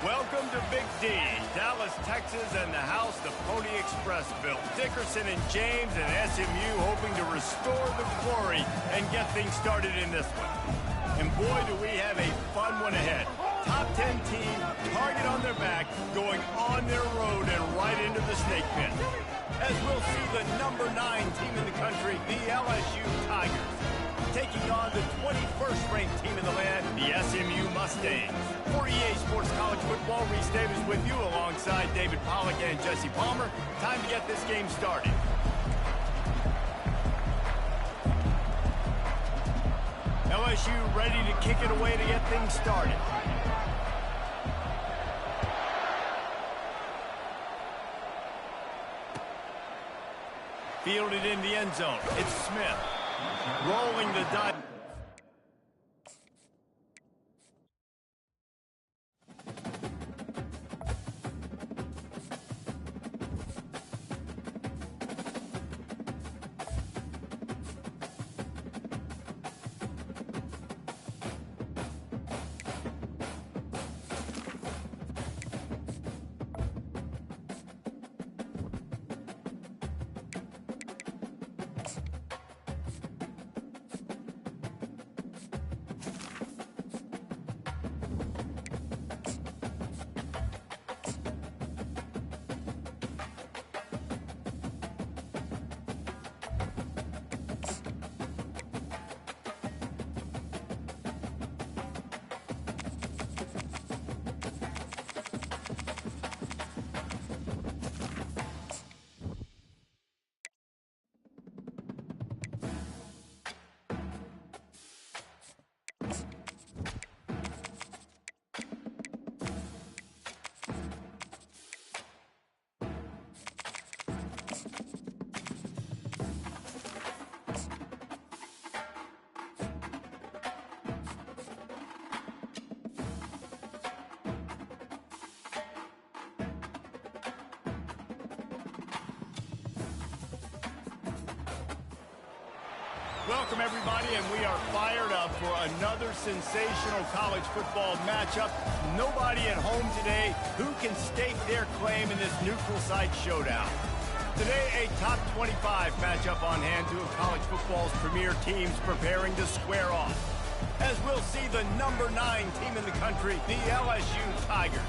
Welcome to Big D, Dallas, Texas, and the house the Pony Express built. Dickerson and James and SMU hoping to restore the glory and get things started in this one. And boy, do we have a fun one ahead. Top 10 team, target on their back, going on their road and right into the snake pit. As we'll see the number 9 team in the country, the LSU Tigers, taking on the 21st ranked team in the land, the SMU Mustangs. For EA Sports College Football, Reese Davis with you alongside David Pollack and Jesse Palmer. Time to get this game started. LSU ready to kick it away to get things started. Fielded in the end zone. It's Smith. Rolling the dice. Welcome, everybody, and we are fired up for another sensational college football matchup. Nobody at home today who can stake their claim in this neutral site showdown. Today, a top 25 matchup on hand, two of college football's premier teams preparing to square off. As we'll see the number 9 team in the country, the LSU Tigers,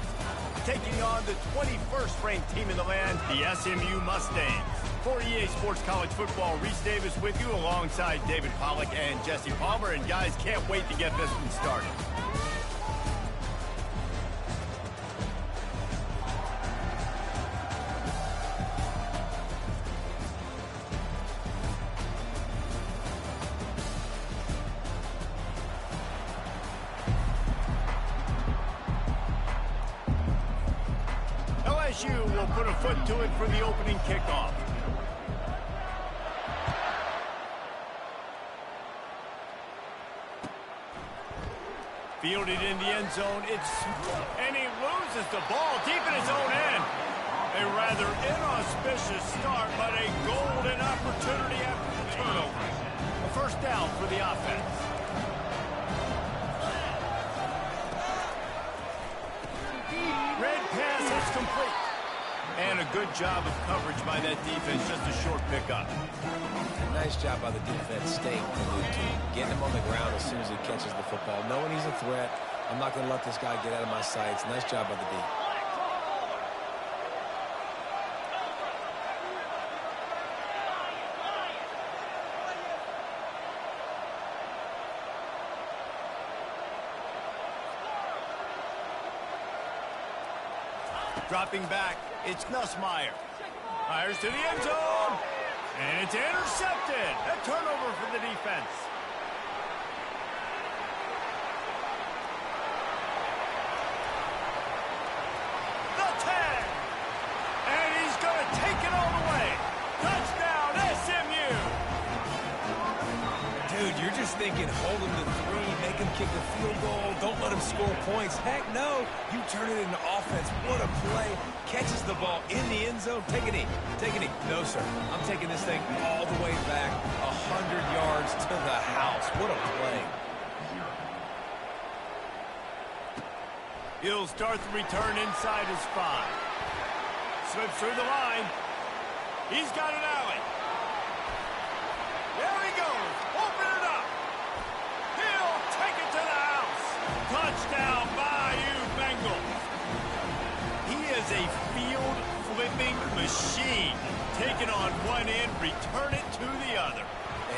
taking on the 21st ranked team in the land, the SMU Mustangs. For EA Sports College Football, Reese Davis with you alongside David Pollack and Jesse Palmer. And guys, can't wait to get this one started. LSU will put a foot to it for the opening kickoff. Fielded in the end zone, and he loses the ball deep in his own end. A rather inauspicious start, but a golden opportunity after the turnover. A first down for the offense. Red pass is complete. And a good job of coverage by that defense, just a short pickup. Nice job by the defense staying glued to him, getting him on the ground as soon as he catches the football. Knowing he's a threat, I'm not going to let this guy get out of my sights. Nice job by the D. Dropping back, it's Nussmeier. Fires to the end zone. And it's intercepted. A turnover for the defense. The 10. And he's going to take it all the way. Touchdown, SMU. Dude, you're just thinking, hold him to 3, make him kick a field goal, don't let him score points. Heck no, you turn it into offense. What a play. Catches the ball in the end zone. Take a knee. Take a knee. No, sir. I'm taking this thing all the way back 100 yards to the house. What a play. He'll start the return inside his 5. Slips through the line. He's got an alley. There he goes. Open it up. He'll take it to the house. Touchdown, Bayou Bengals. He is a field-flipping machine. Take it on one end, return it to the other.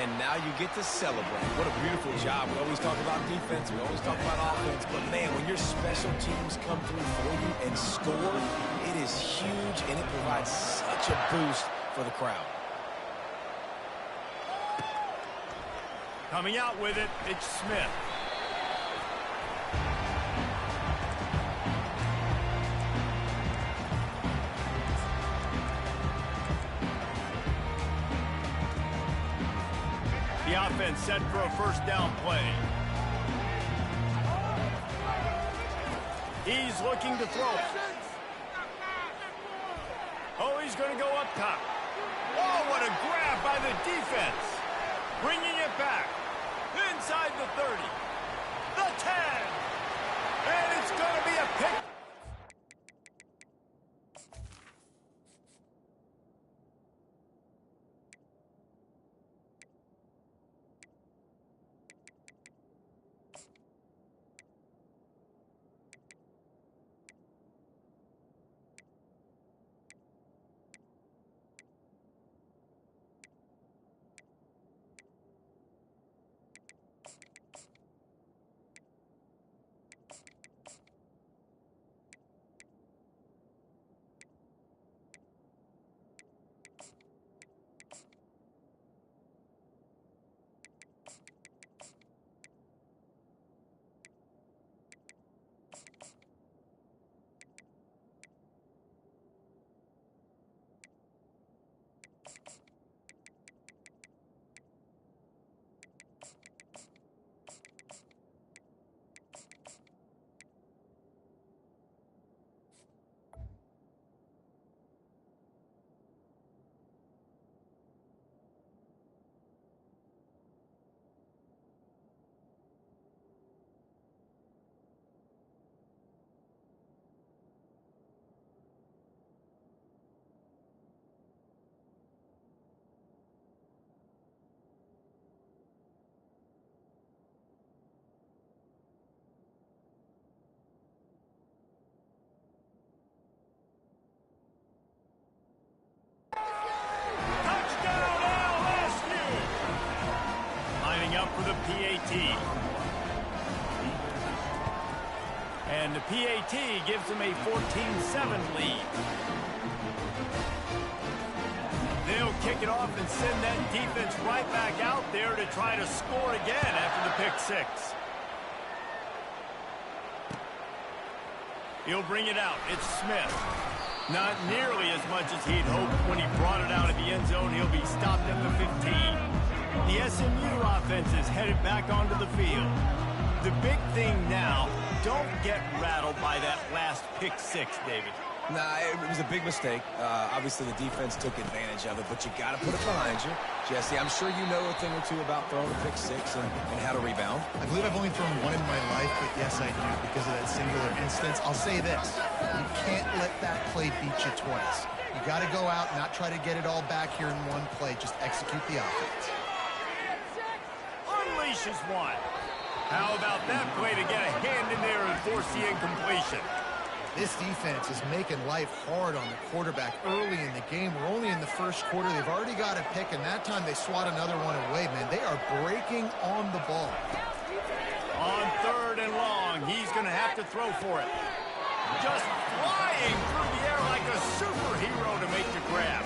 And now you get to celebrate. What a beautiful job. We always talk about defense. We always talk about offense. But, man, when your special teams come through for you and score, it is huge, and it provides such a boost for the crowd. Coming out with it, it's Smith. The offense set for a first down play. He's looking to throw. Oh, he's going to go up top. Oh, what a grab by the defense. Bringing it back. Inside the 30. The 10. And it's going to be a pick. The PAT. And the PAT gives them a 14-7 lead. They'll kick it off and send that defense right back out there to try to score again after the pick 6. He'll bring it out. It's Smith. Not nearly as much as he'd hoped when he brought it out of the end zone. He'll be stopped at the 15. The SMU offense is headed back onto the field. The big thing now, don't get rattled by that last pick 6, David. Nah, it was a big mistake. Obviously, the defense took advantage of it, but you got to put it behind you. Jesse, I'm sure you know a thing or two about throwing a pick 6 and how to rebound. I believe I've only thrown one in my life, but yes, I do because of that singular instance. I'll say this. You can't let that play beat you twice. You got to go out, not try to get it all back here in one play. Just execute the offense. Unleashes one. How about that play to get a hand in there and force the incompletion? This defense is making life hard on the quarterback early in the game. We're only in the first quarter. They've already got a pick, and that time they swat another one away, man. They are breaking on the ball. On 3rd and long, he's going to have to throw for it. Just flying through the air like a superhero to make the grab.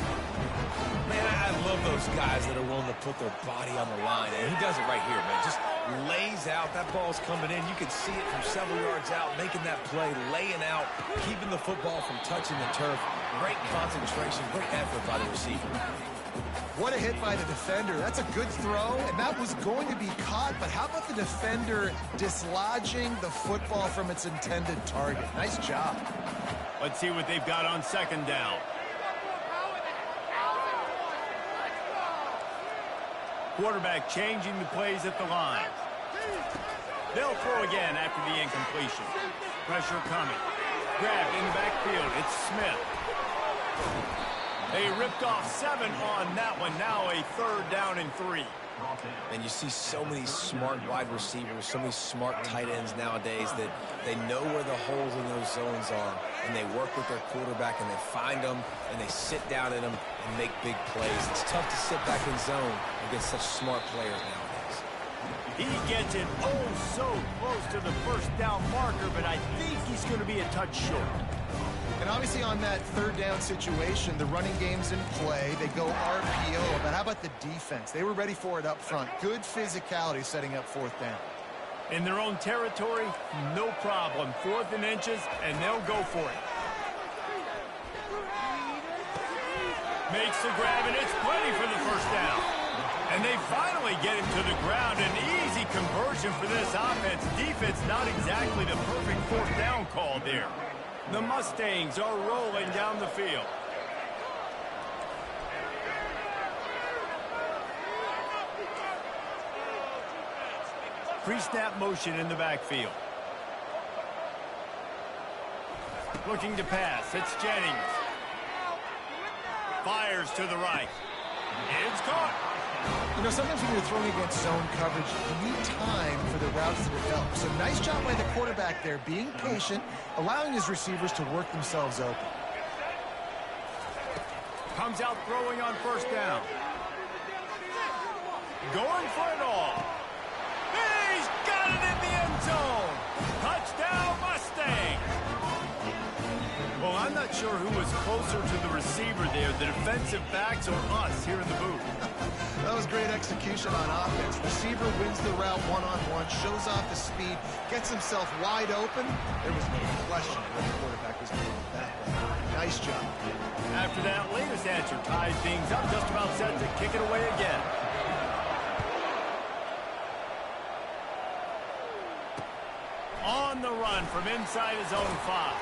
Man, I love those guys that are willing to put their body on the line, and he does it right here, man. Just lays out. That ball's coming in. You can see it from several yards out, making that play, laying out, keeping the football from touching the turf. Great concentration, great effort by the receiver. What a hit by the defender. That's a good throw, and that was going to be caught, but how about the defender dislodging the football from its intended target? Nice job. Let's see what they've got on 2nd down. Quarterback changing the plays at the line. They'll throw again after the incompletion. Pressure coming. Grabbed in the backfield. It's Smith. They ripped off 7 on that one. Now a 3rd down and 3. And you see so many smart wide receivers, so many smart tight ends nowadays that they know where the holes in those zones are, and they work with their quarterback, and they find them, and they sit down in them and make big plays. It's tough to sit back in zone against such smart players nowadays. He gets it so close to the 1st down marker, but I think he's going to be a touch short. And obviously on that 3rd down situation, the running game's in play. They go RPO, but how about the defense? They were ready for it up front. Good physicality setting up 4th down. In their own territory, no problem. 4th and inches, and they'll go for it. Makes the grab, and it's plenty for the 1st down. And they finally get him to the ground. An easy conversion for this offense. Defense not exactly the perfect 4th down call there. The Mustangs are rolling down the field. Pre-snap motion in the backfield. Looking to pass. It's Jennings. Fires to the right. It's caught. You know, sometimes when you're throwing against zone coverage, you need time for the routes to develop. So nice job by the quarterback there, being patient, allowing his receivers to work themselves open. Comes out throwing on 1st down. Going for it all. He's got it in the end zone. Touchdown, Mustang. Well, I'm not sure who was closer to the receiver there, the defensive backs or us here in the booth. That was great execution on offense. Receiver wins the route one-on-one, shows off the speed, gets himself wide open. There was no question where the quarterback was going with that play. Nice job. After that latest answer ties things up, just about set to kick it away again. On the run from inside his own 5.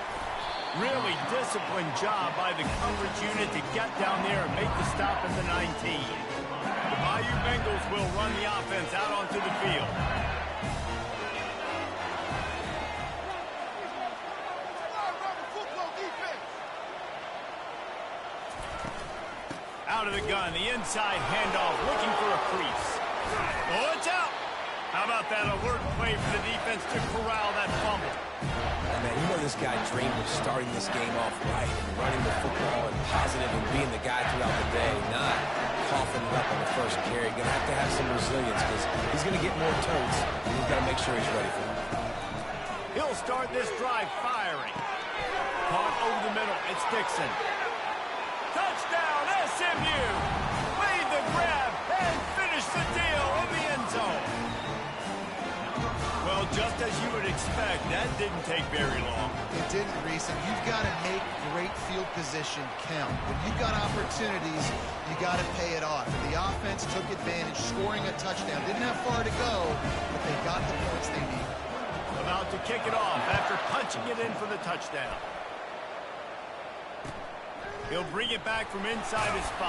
Really disciplined job by the coverage unit to get down there and make the stop at the 19. The Bayou Bengals will run the offense out onto the field. Out of the gun, the inside handoff, looking for a crease. Oh, it's out. How about that alert play for the defense to corral that fumble? Man, you know this guy dreamed of starting this game off right and running the football and positive and being the guy throughout the day, not coughing it up on the 1st carry. Going to have some resilience because he's going to get more totes, and he's got to make sure he's ready for it. He'll start this drive firing. Caught over the middle. It's Dixon. Touchdown, SMU! Made the grab and finished the deal in the end zone. Well, just as you would expect, that didn't take very long. It didn't, Reese, and you've got to make great field position count. When you've got opportunities, you got to pay it off. And the offense took advantage, scoring a touchdown. Didn't have far to go, but they got the points they needed. About to kick it off after punching it in for the touchdown. He'll bring it back from inside his 5.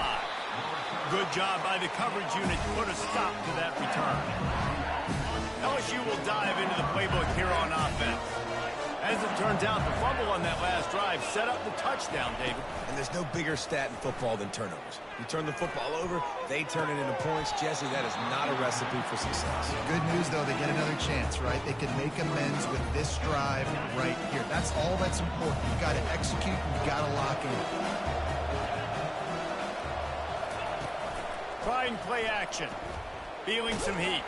Good job by the coverage unit to put a stop to that return. LSU will dive into the playbook here on offense. As it turns out, the fumble on that last drive set up the touchdown, David. And there's no bigger stat in football than turnovers. You turn the football over, they turn it into points. Jesse, that is not a recipe for success. Good news, though, they get another chance, right? They can make amends with this drive right here. That's all that's important. You've got to execute, and you've got to lock in. Trying play action. Feeling some heat.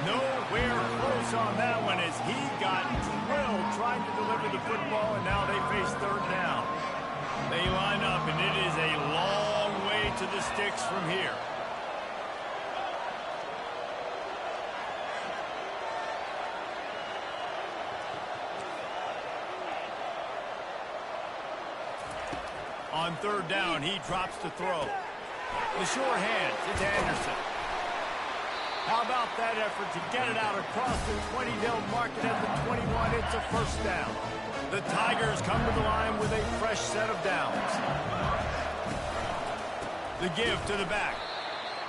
Nowhere close on that one as he got drilled trying to deliver the football, and now they face 3rd down. They line up, and it is a long way to the sticks from here. On 3rd down, he drops to throw. The sure hands, it's Anderson. How about that effort to get it out across the 20? They'll mark it at the 21. It's a 1st down. The Tigers come to the line with a fresh set of downs. The give to the back.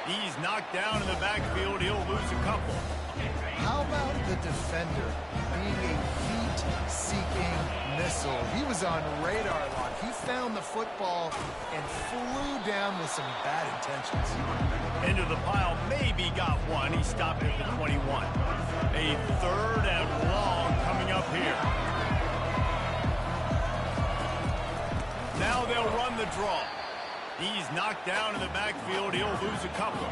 He's knocked down in the backfield. He'll lose a couple. How about the defender being a key heat-seeking missile. He was on radar lock. He found the football and flew down with some bad intentions. Into the pile, maybe got one. He stopped at the 21. A 3rd and long coming up here. Now they'll run the draw. He's knocked down in the backfield. He'll lose a couple.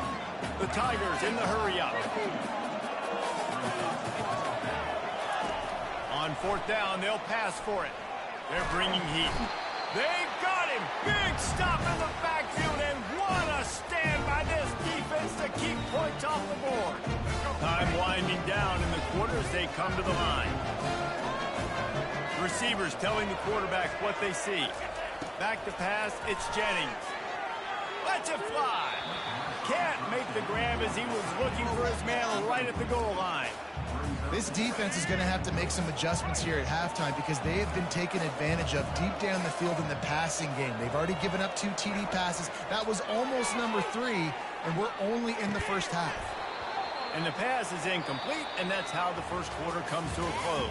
The Tigers in the hurry-up. On 4th down, they'll pass for it. They're bringing heat. They got him. Big stop in the backfield, and what a stand by this defense to keep points off the board. Time winding down in the quarter as they come to the line. Receivers telling the quarterback what they see. Back to pass, it's Jennings. Lets it fly. Can't make the grab as he was looking for his man right at the goal line. This defense is going to have to make some adjustments here at halftime because they have been taken advantage of deep down the field in the passing game. They've already given up 2 TD passes. That was almost number 3, and we're only in the first half. And the pass is incomplete, and that's how the first quarter comes to a close.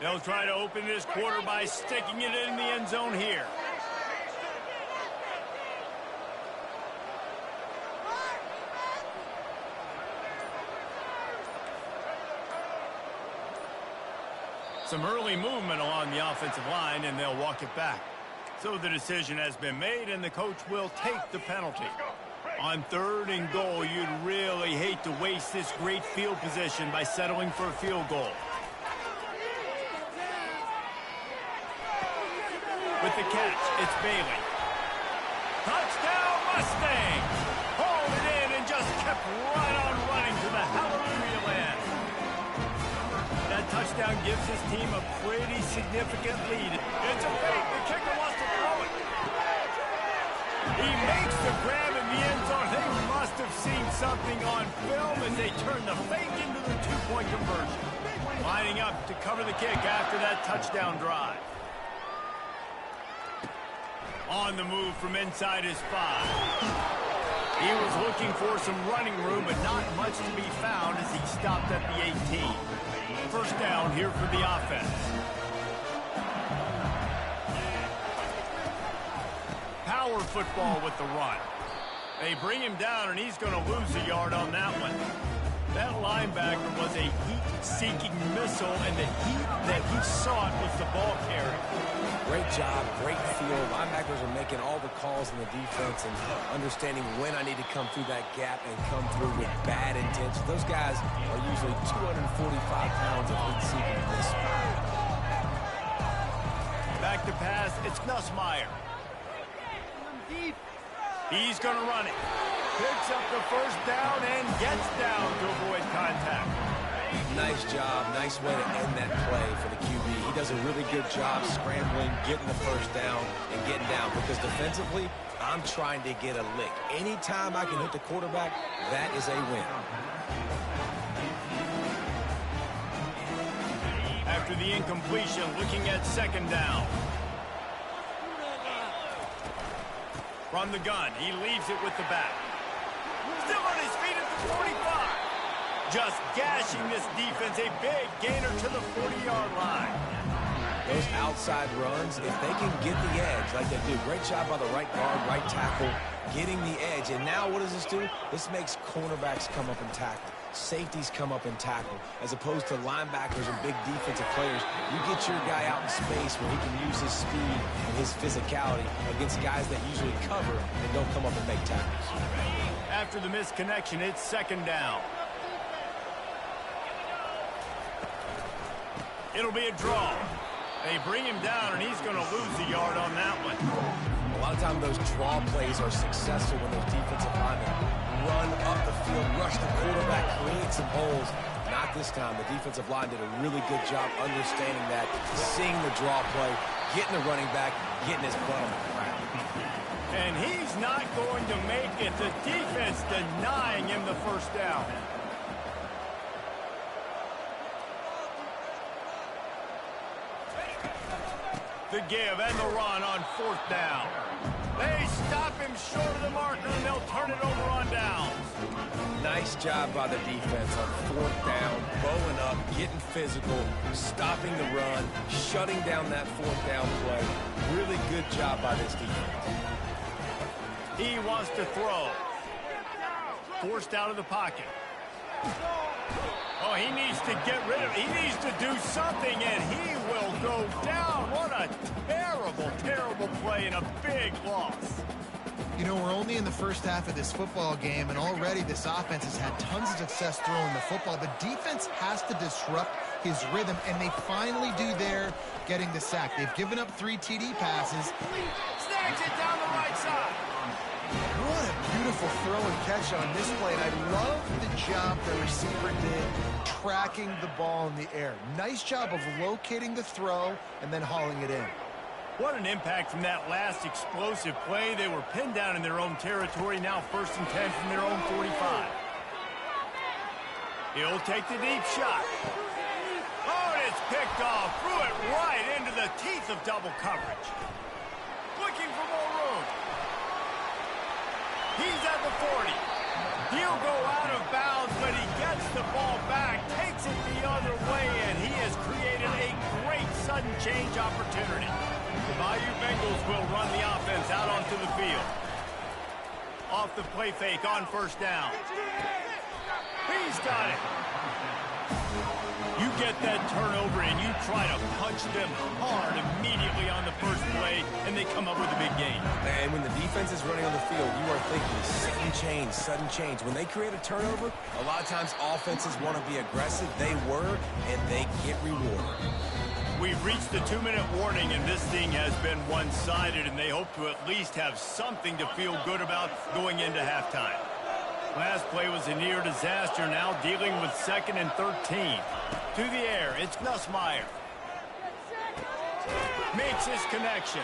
They'll try to open this quarter by sticking it in the end zone here. Some early movement along the offensive line, and they'll walk it back. So the decision has been made, and the coach will take the penalty. On 3rd and goal, you'd really hate to waste this great field position by settling for a field goal. With the catch, it's Bailey. Touchdown, Mustang! Hauled it in and just kept right on running to the hallelujah land. That touchdown gives his team a pretty significant lead. It's a fake. The kicker wants to throw it. He makes the grab in the end zone. They must have seen something on film as they turn the fake into the 2-point conversion. Lining up to cover the kick after that touchdown drive. On the move from inside his 5. He was looking for some running room, but not much to be found as he stopped at the 18. First down here for the offense. Power football with the run. They bring him down, and he's going to lose a yard on that one. That linebacker was a heat-seeking missile, and the heat that he sought was the ball carrier. Great job, great feel. Linebackers are making all the calls in the defense and understanding when I need to come through that gap and come through with bad intentions. Those guys are usually 245 pounds of heat-seeking missile. Back to pass, it's Nussmeier. He's going to run it. Picks up the first down and gets down to avoid contact. Nice job. Nice way to end that play for the QB. He does a really good job scrambling, getting the first down, and getting down. Because defensively, I'm trying to get a lick. Anytime I can hit the quarterback, that is a win. After the incompletion, looking at 2nd down. From the gun, he leaves it with the back. Still on his feet at the 45. Just gashing this defense, a big gainer to the 40-yard line. Those outside runs, if they can get the edge like they do, great job by the right guard, right tackle, getting the edge. And now what does this do? This makes cornerbacks come up and tackle. Safeties come up and tackle. As opposed to linebackers and big defensive players, you get your guy out in space where he can use his speed and his physicality against guys that usually cover and don't come up and make tackles. After the misconnection, it's 2nd down. It'll be a draw. They bring him down, and he's going to lose a yard on that one. A lot of times those draw plays are successful when those defensive linemen run up the field, rush the quarterback, create some holes. Not this time. The defensive line did a really good job understanding that, seeing the draw play, getting the running back, getting his butt on the ground. And he's not going to make it. The defense denying him the first down. The give and the run on 4th down. They stop him short of the marker, and they'll turn it over on downs. Nice job by the defense on 4th down, bowing up, getting physical, stopping the run, shutting down that 4th down play. Really good job by this defense. He wants to throw. Forced out of the pocket. Oh, he needs to get rid of it. He needs to do something, and he will go down. What a terrible, terrible play and a big loss. You know, we're only in the first half of this football game, and already this offense has had tons of success throwing the football. The defense has to disrupt his rhythm, and they finally do there, getting the sack. They've given up 3 TD passes. Snags it down the right side. What a beautiful throw and catch on this play, and I love the job the receiver did tracking the ball in the air. Nice job of locating the throw and then hauling it in. What an impact from that last explosive play. They were pinned down in their own territory, now 1st and 10 from their own 45. He'll take the deep shot. Oh, and it's picked off. Threw it right into the teeth of double coverage. Looking for more room. He's at the 40. He'll go out of bounds, but he gets the ball back, takes it the other way, and he has created a great sudden change opportunity. The Bayou Bengals will run the offense out onto the field. Off the play fake on 1st down. He's got it. You get that turnover and you try to punch them hard immediately on the first play, and they come up with a big gain. And when the defense is running on the field, you are thinking sudden change. When they create a turnover, a lot of times offenses want to be aggressive. They were, and they get rewarded. We've reached the 2-minute warning, and this thing has been one-sided, and they hope to at least have something to feel good about going into halftime. Last play was a near disaster, now dealing with 2nd and 13. To the air, it's Nussmeier. Makes his connection.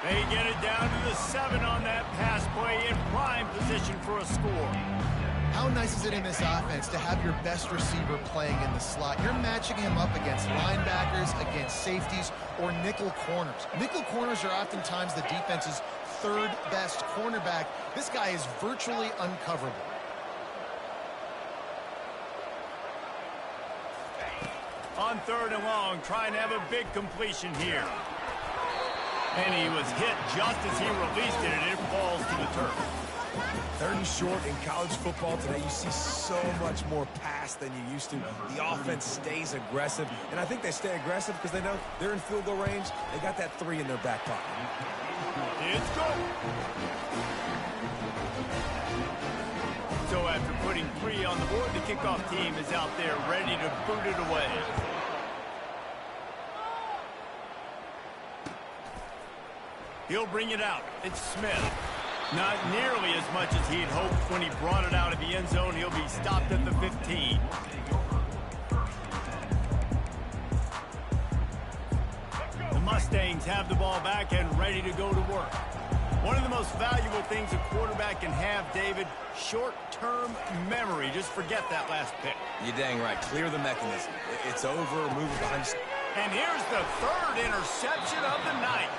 They get it down to the 7 on that pass play, in prime position for a score. How nice is it in this offense to have your best receiver playing in the slot? You're matching him up against linebackers, against safeties, or nickel corners. Nickel corners are oftentimes the defense's 3rd best cornerback. This guy is virtually uncoverable. On 3rd and long, trying to have a big completion here. And he was hit just as he released it, and it falls to the turf. 3rd and short in college football today, you see so much more pass than you used to. The offense stays aggressive, and I think they stay aggressive because they know they're in field goal range. They got that 3 in their back pocket. It's go. So after putting 3 on the board, the kickoff team is out there ready to boot it away. He'll bring it out. It's Smith. Not nearly as much as he'd hoped when he brought it out of the end zone. He'll be stopped at the 15. The Mustangs have the ball back and ready to go to work. One of the most valuable things a quarterback can have, David, short-term memory. Just forget that last pick. You're dang right. Clear the mechanism. It's over. Move it behind. And here's the 3rd interception of the night.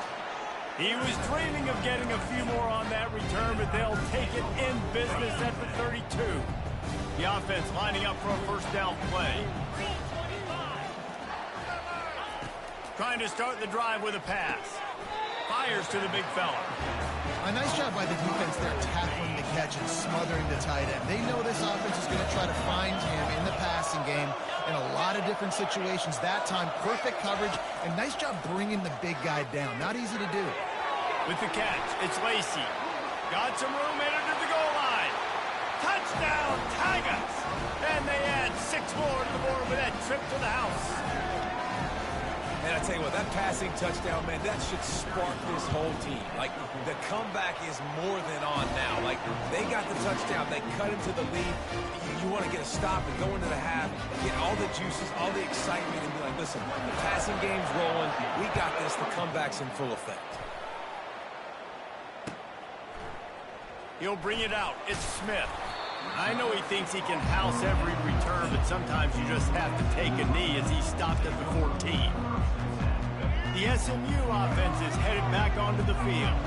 He was dreaming of getting a few more on that return, but they'll take it in business at the 32. The offense lining up for a 1st down play. Trying to start the drive with a pass. Fires to the big fella. A nice job by the defense there tackling the catch and smothering the tight end. They know this offense is going to try to find him in the passing game in a lot of different situations. That time, perfect coverage, and nice job bringing the big guy down. Not easy to do. With the catch, it's Lacey. Got some room headed to the goal line. Touchdown, Tigers! And they add 6 more to the board with that trip to the house. And I tell you what, that passing touchdown, man, that should spark this whole team. Like, the comeback is more than on now. Like, they got the touchdown. They cut into the lead. You want to get a stop and go into the half, get all the juices, all the excitement, and be like, listen, the passing game's rolling. We got this. The comeback's in full effect. He'll bring it out. It's Smith. I know he thinks he can house every return, but sometimes you just have to take a knee as he's stopped at the 14. The SMU offense is headed back onto the field.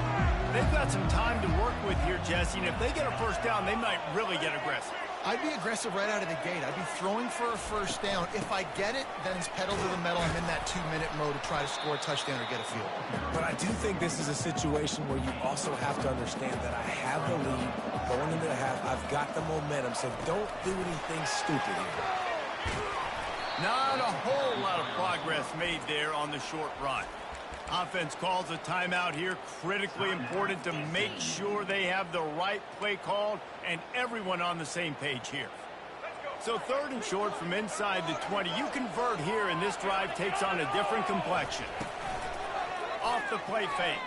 They've got some time to work with here, Jesse, and if they get a first down, they might really get aggressive. I'd be aggressive right out of the gate. I'd be throwing for a first down. If I get it, then it's pedal to the metal. I'm in that 2-minute mode to try to score a touchdown or get a field goal. But I do think this is a situation where you also have to understand that I have the lead going into the half. I've got the momentum, so don't do anything stupid here. Not a whole lot of progress made there on the short run. Offense calls a timeout here. Critically important to make sure they have the right play called and everyone on the same page here. So 3rd and short from inside the 20. You convert here and this drive takes on a different complexion. Off the play fake.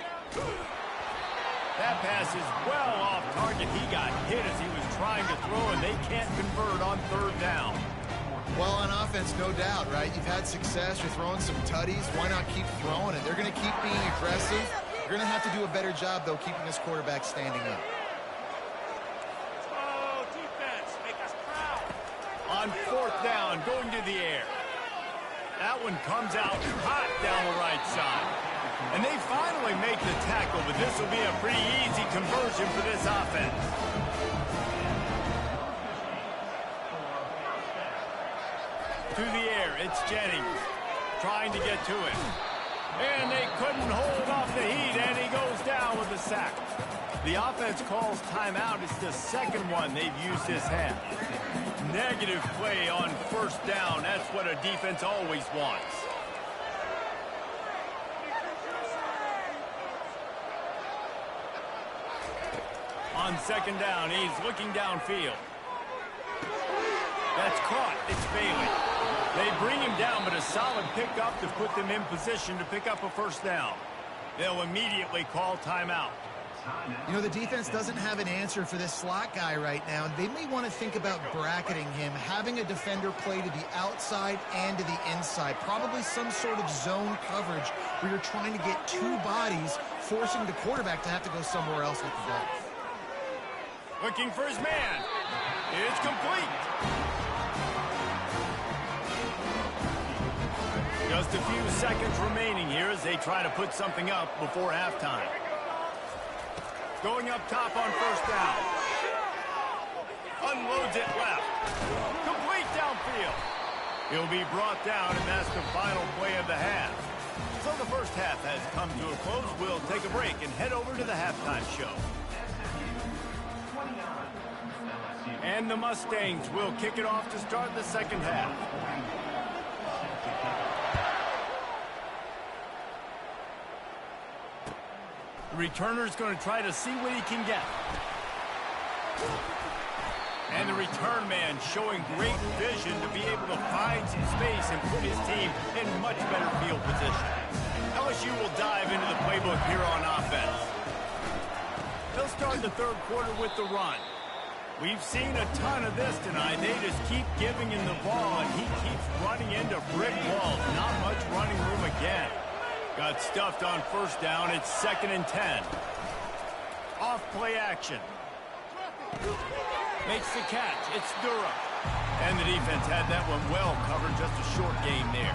That pass is well off target. He got hit as he was trying to throw, and they can't convert on 3rd down. Well, on offense, no doubt, right? You've had success. You're throwing some tutties. Why not keep throwing it? They're going to keep being aggressive. You're going to have to do a better job, though, keeping this quarterback standing up. Oh, defense, make us proud. On 4th down, going to the air. That one comes out hot down the right side. And they finally make the tackle, but this will be a pretty easy conversion for this offense. To the air, it's Jennings trying to get to it. And they couldn't hold off the heat, and he goes down with a sack. The offense calls timeout. It's the 2nd one they've used this half. Negative play on 1st down. That's what a defense always wants. On 2nd down, he's looking downfield. That's caught. It's Bailey. They bring him down, but a solid pickup to put them in position to pick up a 1st down. They'll immediately call timeout. You know, the defense doesn't have an answer for this slot guy right now. They may want to think about bracketing him, having a defender play to the outside and to the inside. Probably some sort of zone coverage where you're trying to get 2 bodies, forcing the quarterback to have to go somewhere else with the ball. Looking for his man. It's complete. Just a few seconds remaining here as they try to put something up before halftime. Going up top on 1st down. Unloads it left. Complete downfield. He'll be brought down, and that's the final play of the half. So the first half has come to a close. We'll take a break and head over to the halftime show. And the Mustangs will kick it off to start the 2nd half. The returner's going to try to see what he can get. And the return man showing great vision to be able to find some space and put his team in much better field position. LSU will dive into the playbook here on offense. They'll start the 3rd quarter with the run. We've seen a ton of this tonight. They just keep giving him the ball, and he keeps running into brick walls. Not much running room again. Got stuffed on 1st down. It's 2nd and 10. Off play action. Makes the catch. It's Durham. And the defense had that one well covered. Just a short game there.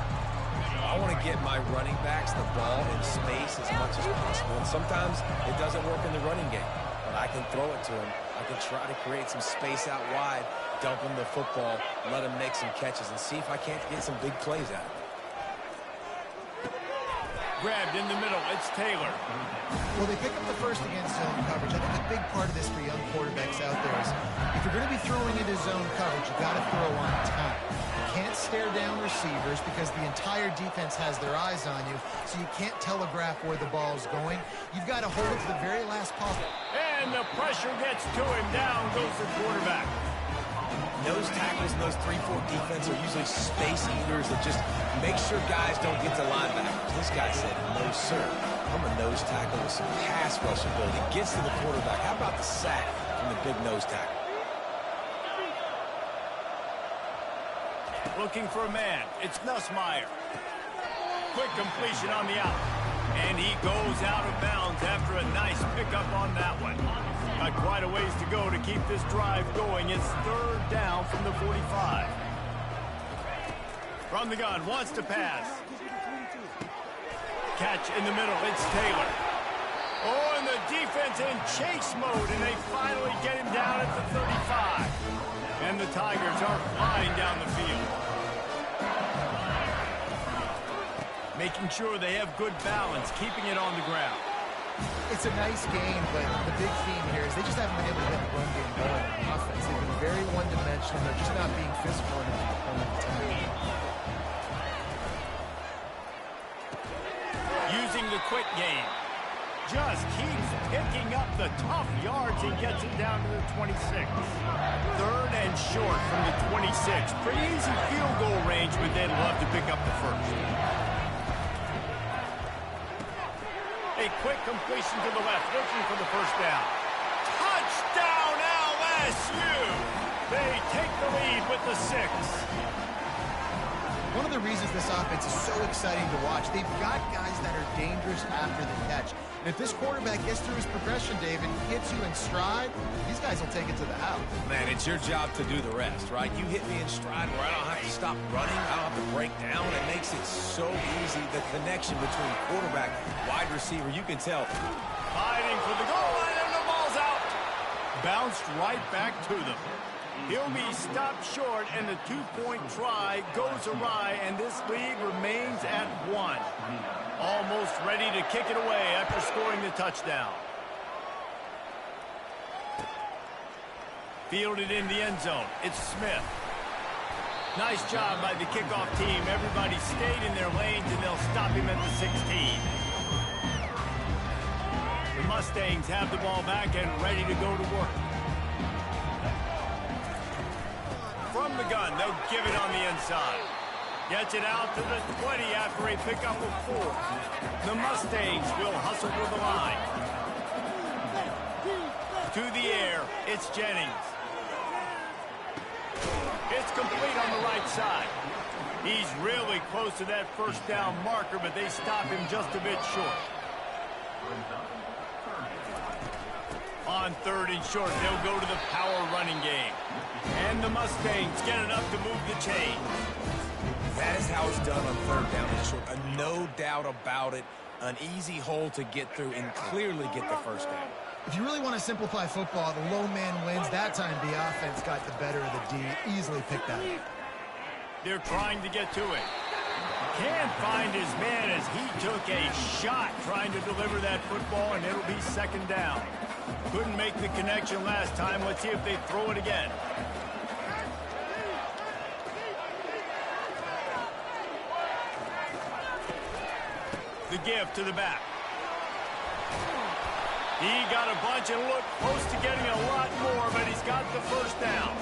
I want to get my running backs the ball in space as much as possible. And sometimes it doesn't work in the running game. But I can throw it to him. I can try to create some space out wide, dump him the football, let him make some catches, and see if I can't get some big plays out of it. Grabbed in the middle. It's Taylor. Well, they pick up the first against zone coverage. I think a big part of this for young quarterbacks out there is if you're going to be throwing into zone coverage, you've got to throw on time. You can't stare down receivers because the entire defense has their eyes on you, so you can't telegraph where the ball is going. You've got to hold it to the very last possible. And the pressure gets to him. Down goes the quarterback. Nose tackles in those 3-4 defense are usually space eaters that just make sure guys don't get to linebackers. This guy said, no, sir. I'm a nose tackle with some pass rush ability. Gets to the quarterback. How about the sack from the big nose tackle? Looking for a man. It's Nussmeier. Quick completion on the out. And he goes out of bounds after a nice pickup on that one. Got quite a ways to go to keep this drive going. It's 3rd down from the 45. From the gun, wants to pass. catch in the middle. It's Taylor. Oh, and the defense in chase mode, and they finally get him down at the 35. And the Tigers are flying down the field. Making sure they have good balance, keeping it on the ground. It's a nice game, but the big theme here is they just haven't been able to get the run game going on offense. They've been very one-dimensional. They're just not being physical enough all the time. Using the quick game. Just keeps picking up the tough yards and gets it down to the 26. 3rd and short from the 26. Pretty easy field goal range, but they'd love to pick up the first. A quick completion to the left, looking for the first down. Touchdown, LSU! They take the lead with the 6. One of the reasons this offense is so exciting to watch, they've got guys that are dangerous after the catch. And if this quarterback gets through his progression, David, hits you in stride, these guys will take it to the house. Man, it's your job to do the rest, right? You hit me in stride where I don't have to stop running. I don't have to break down. It makes it so easy. The connection between quarterback, wide receiver, you can tell. Fighting for the goal line, and the ball's out. Bounced right back to them. He'll be stopped short, and the two-point try goes awry, and this lead remains at 1. Almost ready to kick it away after scoring the touchdown. Fielded in the end zone. It's Smith. Nice job by the kickoff team. Everybody stayed in their lanes, and they'll stop him at the 16. The Mustangs have the ball back and ready to go to work. From the gun, they'll give it on the inside. Gets it out to the 20 after a pickup of 4. The Mustangs will hustle to the line. To the air, it's Jennings. It's complete on the right side. He's really close to that first down marker, but they stop him just a bit short. On 3rd and short, they'll go to the power running game. And the Mustangs get enough to move the chain. That is how it's done on 3rd down and short. No doubt about it. An easy hole to get through and clearly get the first down. If you really want to simplify football, the low man wins. That time the offense got the better of the D. Easily picked that up. They're trying to get to it. Can't find his man as he took a shot trying to deliver that football, and it'll be 2nd down. Couldn't make the connection last time. Let's see if they throw it again. The give to the back. He got a bunch and looked close to getting a lot more, but he's got the first down.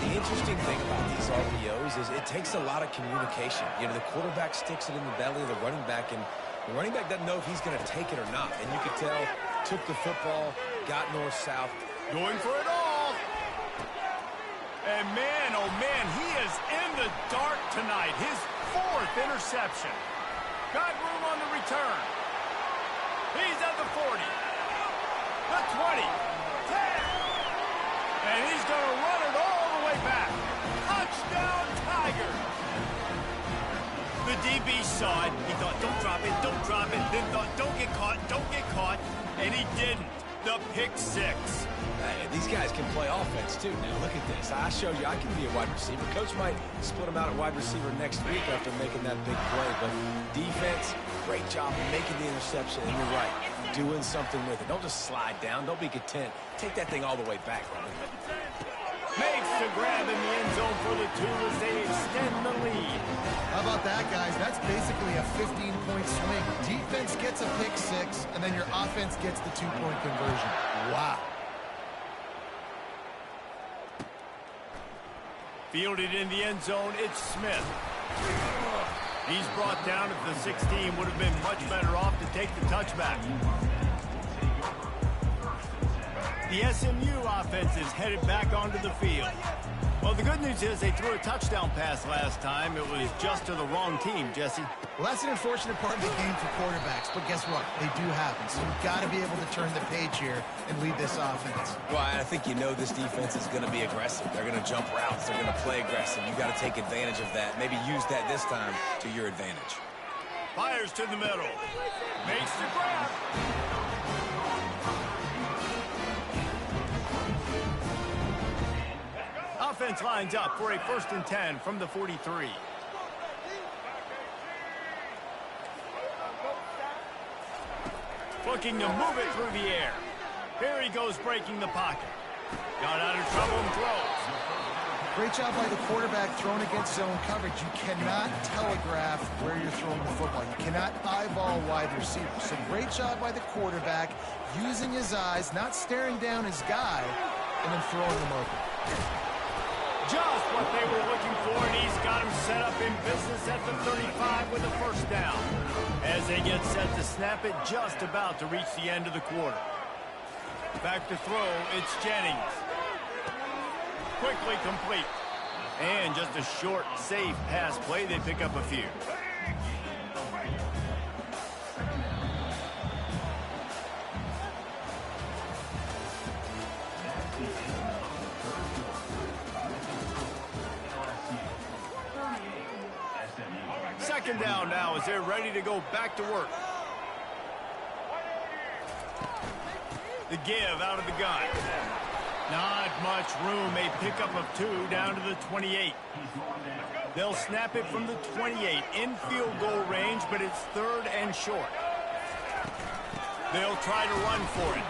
The interesting thing about these RPOs is it takes a lot of communication. You know, the quarterback sticks it in the belly of the running back, and the running back doesn't know if he's going to take it or not. And you can tell, took the football, got north-south. Going for it all. And man, oh man, he is in the dark tonight. His 4th interception. Got room on the return. He's at the 40. The 20. 10. And he's going to run it all the way back. Touchdown, Tigers. The DB saw it. He thought, don't drop it, don't drop it. Then thought, don't get caught. And he didn't. The pick 6. Hey, these guys can play offense, too. Now, look at this. I showed you I can be a wide receiver. Coach might split him out at wide receiver next week after making that big play. But defense, great job making the interception. And you're right, doing something with it. Don't just slide down. Don't be content. Take that thing all the way back, Ronnie. Makes the grab in the end zone for the 2 as they extend the lead. How about that, guys? That's basically a 15-point swing. Defense gets a pick 6, and then your offense gets the 2-point conversion. Wow. Fielded in the end zone, it's Smith. He's brought down at the 16. Would have been much better off to take the touchback. The SMU offense is headed back onto the field. Well, the good news is they threw a touchdown pass last time. It was just to the wrong team, Jesse. Well, that's an unfortunate part of the game for quarterbacks, but guess what? They do happen. So you've got to be able to turn the page here and lead this offense. Well, I think you know this defense is going to be aggressive. They're going to jump routes. They're going to play aggressive. You've got to take advantage of that. Maybe use that this time to your advantage. Fires to the middle. Makes the grab. Offense lines up for a 1st and 10 from the 43. Looking to move it through the air. Here he goes, breaking the pocket. Got out of trouble and throws. Great job by the quarterback throwing against zone coverage. You cannot telegraph where you're throwing the football. You cannot eyeball wide receivers. So great job by the quarterback using his eyes, not staring down his guy, and then throwing him open. Just what they were looking for, and he's got him set up in business at the 35 with a 1st down. As they get set to snap it, just about to reach the end of the quarter. Back to throw, it's Jennings. Quickly complete. And just a short, safe pass play. They pick up a few. Second down now as they're ready to go back to work. The give out of the gun. Not much room. A pickup of 2 down to the 28. They'll snap it from the 28 in field goal range, but it's 3rd and short. They'll try to run for it.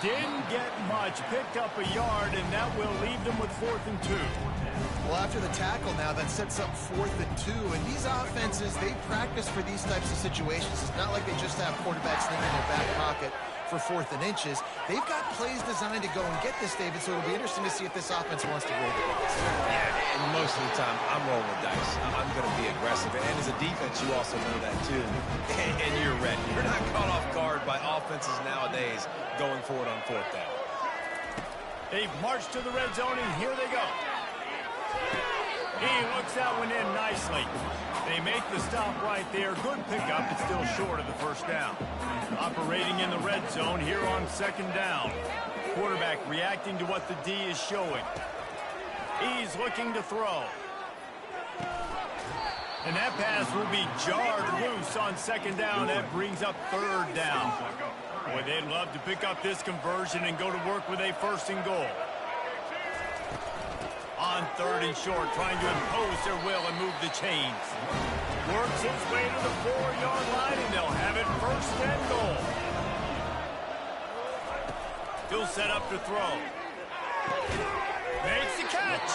Didn't get much. Picked up a yard, and that will leave them with 4th and 2. Well, after the tackle now, that sets up 4th and 2. And these offenses, they practice for these types of situations. It's not like they just have quarterbacks thinking in their back pocket for 4th and inches. They've got plays designed to go and get this, David, so it'll be interesting to see if this offense wants to roll the dice. Yeah, and most of the time, I'm rolling the dice. I'm going to be aggressive. And as a defense, you also know that, too. And you're ready. You're not caught off guard by offenses nowadays going for it on 4th down. They've marched to the red zone, and here they go. He looks that one in nicely. They make the stop right there. Good pickup, but still short of the 1st down. Operating in the red zone here on 2nd down. Quarterback reacting to what the D is showing. He's looking to throw. And that pass will be jarred loose on 2nd down. That brings up 3rd down. Boy, they'd love to pick up this conversion and go to work with a 1st and goal. On 3rd and short, trying to impose their will and move the chains. Works his way to the 4-yard line, and they'll have it 1st and goal. He'll set up to throw. Makes the catch.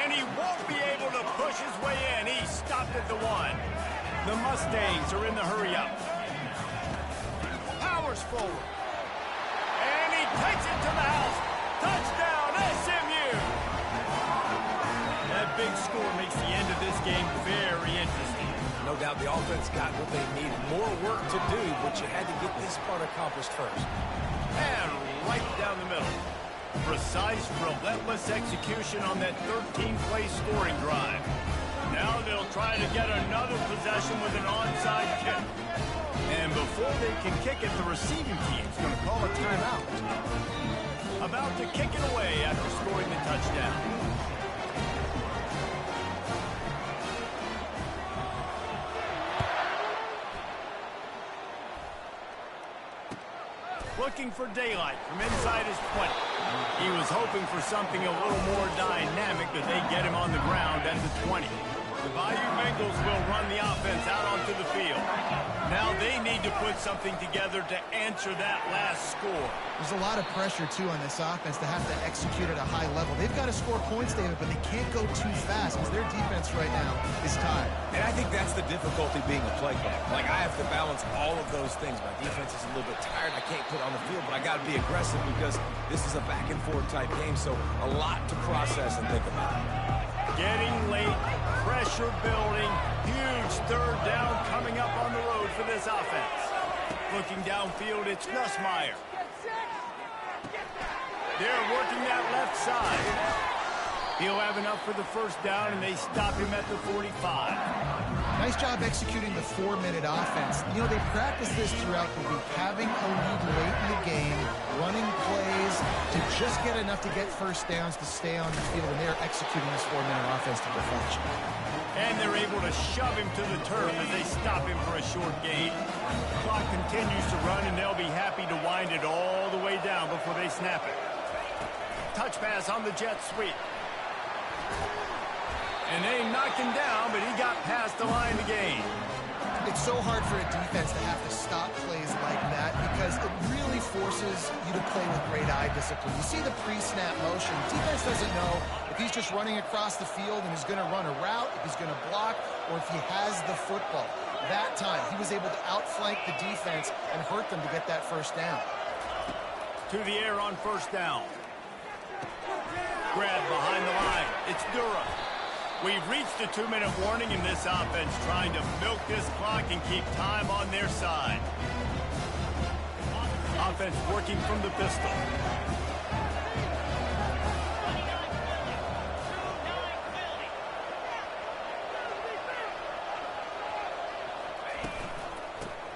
And he won't be able to push his way in. He stopped at the 1. The Mustangs are in the hurry-up. Powers forward. And he takes it to the house. Touchdown, SMU! That big score makes the end of this game very interesting. No doubt the offense got what they needed. More work to do, but you had to get this part accomplished first. And right down the middle. Precise, relentless execution on that 13-play scoring drive. Now they'll try to get another possession with an onside kick. And before they can kick it, the receiving team's going to call a timeout. About to kick it away after scoring the touchdown. Looking for daylight from inside his 20. He was hoping for something a little more dynamic, but they get him on the ground at the 20. The Bayou Bengals will run the offense out onto the field. Now they need to put something together to answer that last score. There's a lot of pressure, too, on this offense to have to execute at a high level. They've got to score points, David, but they can't go too fast because their defense right now is tired. And I think that's the difficulty being a play caller. Like, I have to balance all of those things. My defense is a little bit tired. I can't put on the field, but I got to be aggressive because this is a back-and-forth type game, so a lot to process and think about. Getting late, pressure building, huge 3rd down coming up on the road for this offense. Looking downfield, it's Nussmeier. They're working that left side. He'll have enough for the 1st down, and they stop him at the 45. Nice job executing the 4-minute offense. You know, they practice this throughout the week, having a lead late in the game, running plays to just get enough to get first downs to stay on the field, and they're executing this 4-minute offense to perfection. And they're able to shove him to the turf as they stop him for a short gain. The clock continues to run, and they'll be happy to wind it all the way down before they snap it. Touch pass on the jet sweep. And they knocked him down, but he got past the line to gain. It's so hard for a defense to have to stop plays like that because it really forces you to play with great eye discipline. You see the pre-snap motion. Defense doesn't know if he's just running across the field and he's going to run a route, if he's going to block, or if he has the football. That time, he was able to outflank the defense and hurt them to get that first down. To the air on first down. Grab behind the line. It's Dura. We've reached a 2-minute warning in this offense, trying to milk this clock and keep time on their side. Offense working from the pistol.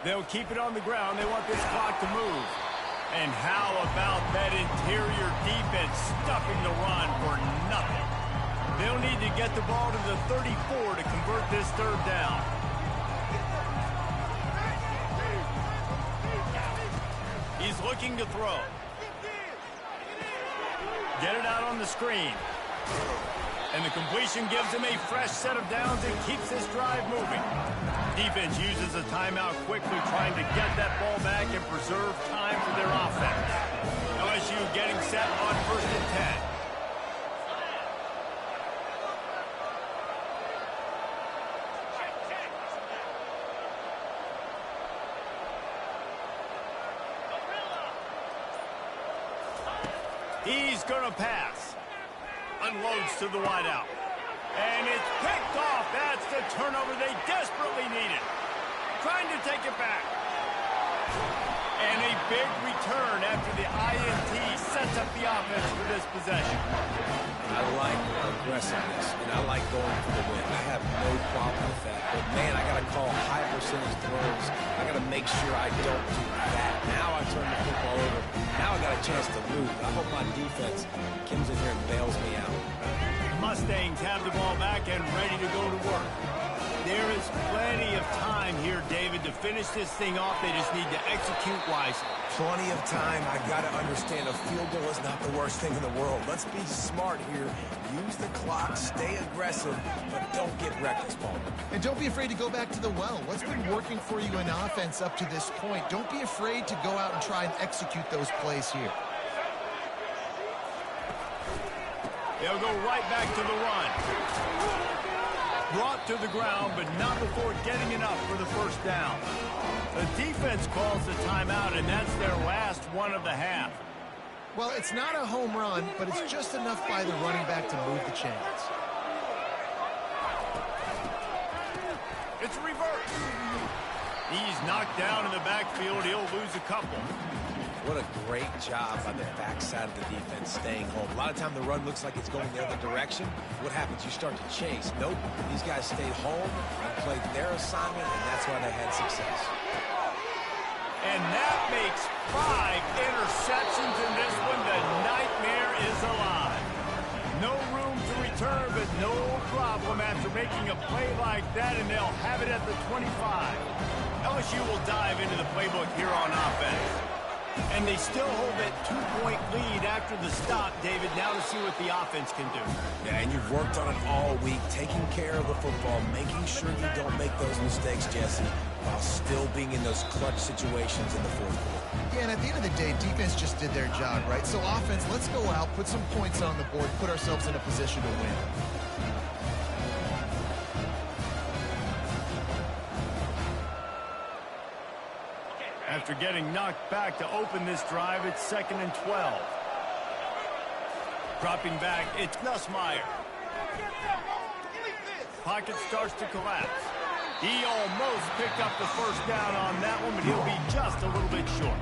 They'll keep it on the ground. They want this clock to move. And how about that interior defense stuffing the run for nothing? They'll need to get the ball to the 34 to convert this third down. He's looking to throw. Get it out on the screen. And the completion gives him a fresh set of downs and keeps this drive moving. Defense uses a timeout quickly, trying to get that ball back and preserve time for their offense. LSU getting set on 1st and 10. He's going to pass. Unloads to the wideout. And it's picked off. That's the turnover they desperately needed. Trying to take it back. And a big return after the INT sets up the offense for this possession. I like aggressiveness, and I like going for the win. I have no problem with that. But, man, I got to call high percentage throws. I got to make sure I don't do that. Now I turn the football over. Now I got a chance to move. I hope my defense comes in here and bails me out. Mustangs have the ball back and ready to go to work. There is plenty of time here, David, to finish this thing off. They just need to execute wisely. Plenty of time. I got to understand a field goal is not the worst thing in the world. Let's be smart here. Use the clock, stay aggressive, but don't get reckless, Paul. And don't be afraid to go back to the well. What's been working for you in offense up to this point? Don't be afraid to go out and try and execute those plays here. They'll go right back to the run. Brought to the ground, but not before getting enough for the first down. The defense calls the timeout, and that's their last one of the half. Well, it's not a home run, but it's just enough by the running back to move the chains. It's a reverse. He's knocked down in the backfield. He'll lose a couple. What a great job by the backside of the defense staying home. A lot of time the run looks like it's going the other direction. What happens? You start to chase. Nope. These guys stayed home and played their assignment, and that's why they had success. And that makes 5 interceptions in this one. The nightmare is alive. No room to return, but no problem after making a play like that, and they'll have it at the 25. LSU will dive into the playbook here on offense. And they still hold that 2-point lead after the stop, David. Now to see what the offense can do. Yeah, and you've worked on it all week, taking care of the football, making sure you don't make those mistakes, Jesse, while still being in those clutch situations in the fourth quarter. Yeah, and at the end of the day, defense just did their job, right? So offense, let's go out, put some points on the board, put ourselves in a position to win. After getting knocked back to open this drive, it's 2nd and 12. Dropping back, it's Nussmeier. Pocket starts to collapse. He almost picked up the first down on that one, but he'll be just a little bit short.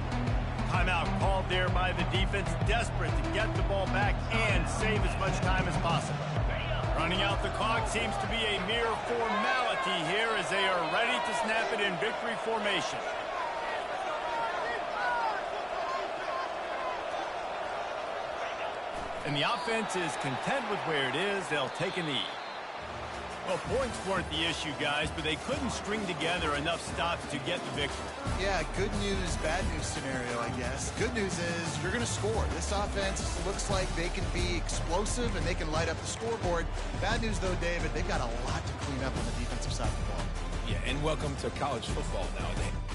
Timeout called there by the defense, desperate to get the ball back and save as much time as possible. Running out the clock seems to be a mere formality here as they are ready to snap it in victory formation. And the offense is content with where it is. They'll take a knee. Well, points weren't the issue, guys, but they couldn't string together enough stops to get the victory. Yeah, good news, bad news scenario, I guess. Good news is you're going to score. This offense looks like they can be explosive and they can light up the scoreboard. Bad news, though, David, they've got a lot to clean up on the defensive side of the ball. Yeah, and welcome to college football nowadays.